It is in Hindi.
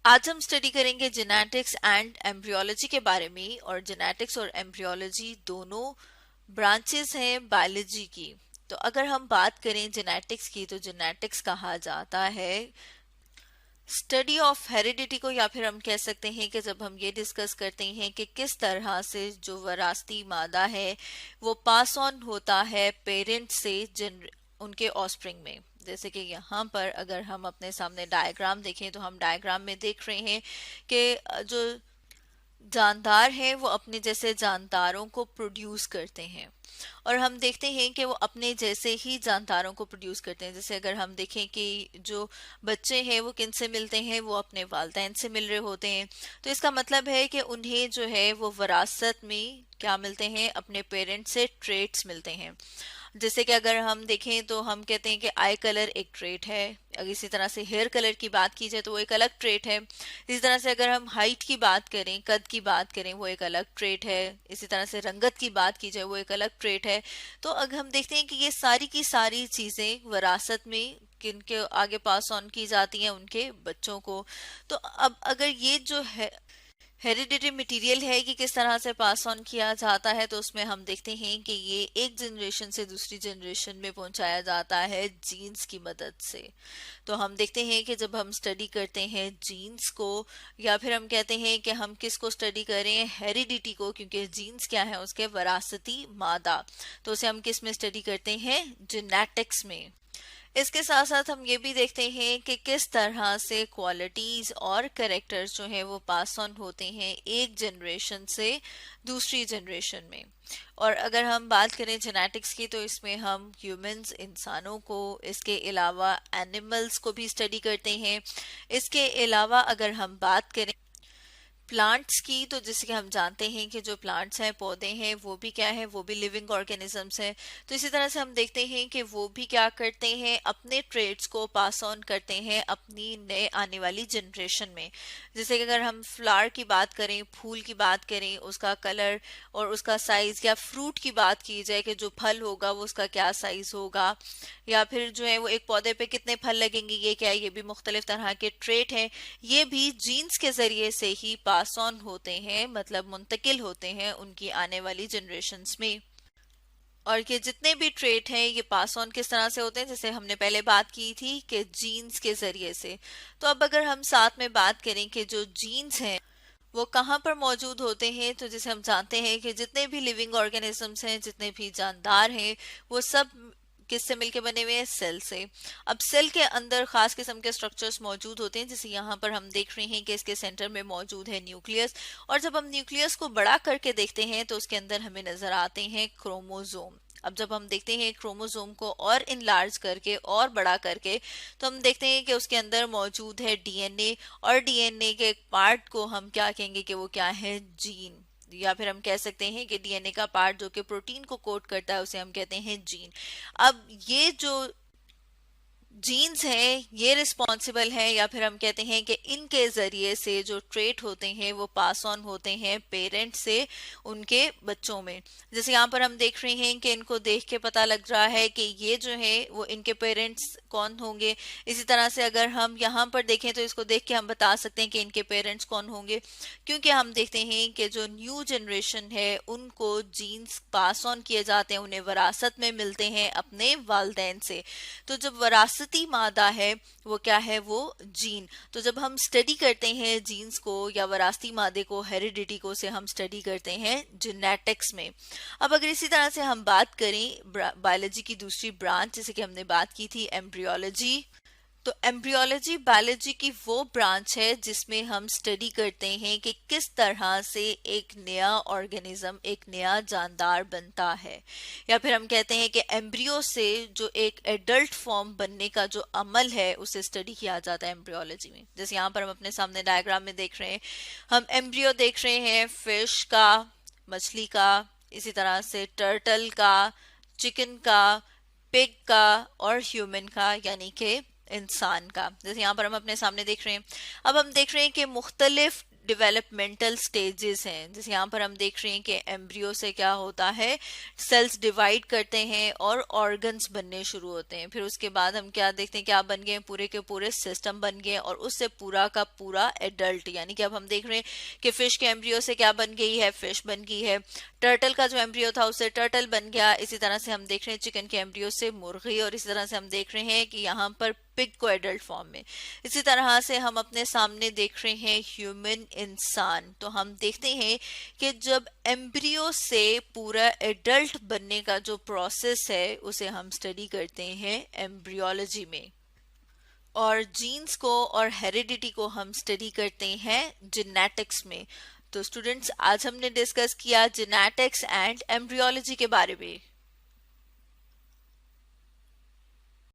आज हम स्टडी करेंगे जेनेटिक्स एंड एम्ब्रियोलॉजी के बारे में। और जेनेटिक्स और एम्ब्रियोलॉजी दोनों ब्रांचेस हैं बायोलॉजी की। तो अगर हम बात करें जेनेटिक्स की, तो जेनेटिक्स कहा जाता है स्टडी ऑफ हेरिडिटी को, या फिर हम कह सकते हैं कि जब हम ये डिस्कस करते हैं कि किस तरह से जो विरासती मादा है वो पास ऑन होता है पेरेंट से उनके ऑस्प्रिंग में। जैसे कि यहाँ पर अगर हम अपने सामने डायग्राम देखें, तो हम डायग्राम में देख रहे हैं कि जो जानदार हैं वो अपने जैसे जानदारों को प्रोड्यूस करते हैं, और हम देखते हैं कि वो अपने जैसे ही जानदारों को प्रोड्यूस करते हैं। जैसे अगर हम देखें कि जो बच्चे हैं वो किन से मिलते हैं, वो अपने वालिदैन से मिल रहे होते हैं। तो इसका मतलब है कि उन्हें जो है वो विरासत में क्या मिलते हैं, अपने पेरेंट्स से ट्रेट्स मिलते हैं। जैसे कि अगर हम देखें तो हम कहते हैं कि आई कलर एक ट्रेट है। अगर इसी तरह से हेयर कलर की बात की जाए तो वो एक अलग ट्रेट है। इसी तरह से अगर हम हाइट की बात करें, कद की बात करें, वो एक अलग ट्रेट है। इसी तरह से रंगत की बात की जाए, वो एक अलग ट्रेट है। तो अगर हम देखते हैं कि ये सारी की सारी चीजें विरासत में किनके आगे पास ऑन की जाती हैं, उनके बच्चों को। तो अब अगर ये जो है हेरिडिटरी मटेरियल है कि किस तरह से पास ऑन किया जाता है, तो उसमें हम देखते हैं कि ये एक जनरेशन से दूसरी जनरेशन में पहुंचाया जाता है जीन्स की मदद से। तो हम देखते हैं कि जब हम स्टडी करते हैं जीन्स को, या फिर हम कहते हैं कि हम किसको स्टडी करें, हेरिडिटी को, क्योंकि जीन्स क्या है, उसके वरासती मादा। तो उसे हम किस में स्टडी करते हैं, जेनेटिक्स में। इसके साथ साथ हम ये भी देखते हैं कि किस तरह से क्वालिटीज और कैरेक्टर्स जो हैं वो पास ऑन होते हैं एक जनरेशन से दूसरी जनरेशन में। और अगर हम बात करें जेनेटिक्स की, तो इसमें हम ह्यूमंस, इंसानों को, इसके अलावा एनिमल्स को भी स्टडी करते हैं। इसके अलावा अगर हम बात करें प्लांट्स की, तो जैसे कि हम जानते हैं कि जो प्लांट्स हैं, पौधे हैं, वो भी क्या है, वो भी लिविंग ऑर्गेनिजम्स हैं। तो इसी तरह से हम देखते हैं कि वो भी क्या करते हैं, अपने ट्रेड्स को पास ऑन करते हैं अपनी नए आने वाली जनरेशन में। जैसे कि अगर हम फ्लावर की बात करें, फूल की बात करें, उसका कलर और उसका साइज, या फ्रूट की बात की जाए कि जो फल होगा वो उसका क्या साइज होगा, या फिर जो है वो एक पौधे पे कितने फल लगेंगे, ये क्या है, ये भी मुख्तलिफ तरह के ट्रेट हैं। ये भी जीन्स के जरिए से ही पास ऑन होते हैं, मतलब मुंतकिल होते हैं उनकी आने वाली जनरेशन्स में। और ये जितने भी ट्रेट हैं ये पास ऑन किस तरह से होते हैं, जैसे हमने पहले बात की थी कि जीन्स के जरिए से। तो अब अगर हम साथ में बात करें कि जो जीन्स हैं वो कहाँ पर मौजूद होते हैं, तो जैसे हम जानते हैं कि जितने भी लिविंग ऑर्गेनिजम्स हैं, जितने भी जानदार हैं, वो सब किससे मिलके बने हुए हैं, सेल से। अब सेल के अंदर खास किस्म के स्ट्रक्चर्स मौजूद होते हैं, जैसे यहाँ पर हम देख रहे हैं कि इसके सेंटर में मौजूद है न्यूक्लियस। और जब हम न्यूक्लियस को बड़ा करके देखते हैं तो उसके अंदर हमें नजर आते हैं क्रोमोजोम। अब जब हम देखते हैं क्रोमोसोम को और इनलार्ज करके और बड़ा करके, तो हम देखते हैं कि उसके अंदर मौजूद है डीएनए। और डीएनए के एक पार्ट को हम क्या कहेंगे कि वो क्या है, जीन। या फिर हम कह सकते हैं कि डीएनए का पार्ट जो कि प्रोटीन को कोड करता है उसे हम कहते हैं जीन। अब ये जो जीन्स हैं ये रिस्पॉन्सिबल हैं, या फिर हम कहते हैं कि इनके जरिए से जो ट्रेट होते हैं वो पास ऑन होते हैं पेरेंट से उनके बच्चों में। जैसे यहाँ पर हम देख रहे हैं कि इनको देख के पता लग रहा है कि ये जो है वो इनके पेरेंट्स कौन होंगे। इसी तरह से अगर हम यहाँ पर देखें तो इसको देख के हम बता सकते हैं कि इनके पेरेंट्स कौन होंगे, क्योंकि हम देखते हैं कि जो न्यू जनरेशन है उनको जीन्स पास ऑन किए जाते हैं, उन्हें विरासत में मिलते हैं अपने वालिदैन से। तो जब विरासती मादा है वो क्या है, वो जीन। तो जब हम स्टडी करते हैं जीन्स को या विरासती मादे को, हेरिडिटी को, से हम स्टडी करते हैं जेनेटिक्स में। अब अगर इसी तरह से हम बात करें बायोलॉजी की दूसरी ब्रांच, जैसे कि हमने बात की थी एम्ब्रियोलॉजी, तो एम्ब्रियोलॉजी बायोलॉजी की वो ब्रांच है जिसमें हम स्टडी करते हैं कि किस तरह से एक नया ऑर्गेनिज्म, एक नया जानदार बनता है। या फिर हम कहते हैं कि एम्ब्रियो से जो एक एडल्ट फॉर्म बनने का जो अमल है उसे स्टडी किया जाता है एम्ब्रियोलॉजी में। जैसे यहाँ पर हम अपने सामने डायग्राम में देख रहे हैं, हम एम्ब्रियो देख रहे हैं फिश का, मछली का, इसी तरह से टर्टल का, चिकन का, पिग का और ह्यूमन का, यानी कि इंसान का। जैसे यहाँ पर हम अपने सामने देख रहे हैं। अब हम देख रहे हैं कि मुख्तलिफ डेवलपमेंटल स्टेजेस हैं। जैसे यहाँ पर हम देख रहे हैं कि एम्ब्रियो से क्या होता है, सेल्स डिवाइड करते हैं और ऑर्गन्स बनने शुरू होते हैं। फिर उसके बाद हम क्या देखते हैं, क्या बन गए, पूरे के पूरे सिस्टम बन गए और उससे पूरा का पूरा एडल्ट, यानी कि अब हम देख रहे हैं कि फिश के एम्ब्रियो से क्या बन गई है, फिश बन गई है। टर्टल का जो एम्ब्रियो था उससे टर्टल बन गया। इसी तरह से हम देख रहे हैं चिकन के एम्ब्रियो से मुर्गी, और इसी तरह से हम देख रहे हैं कि यहाँ पर पिग को एडल्ट फॉर्म में। इसी तरह से हम अपने सामने देख रहे हैं ह्यूमन इंसान। तो हम देखते हैं कि जब एम्ब्रियो से पूरा एडल्ट बनने का जो प्रोसेस है उसे हम स्टडी करते हैं एम्ब्रियोलॉजी में, और जीन्स को और हेरिडिटी को हम स्टडी करते हैं जेनेटिक्स में। तो स्टूडेंट्स, आज हमने डिस्कस किया जेनेटिक्स एंड एम्ब्रियोलॉजी के बारे में।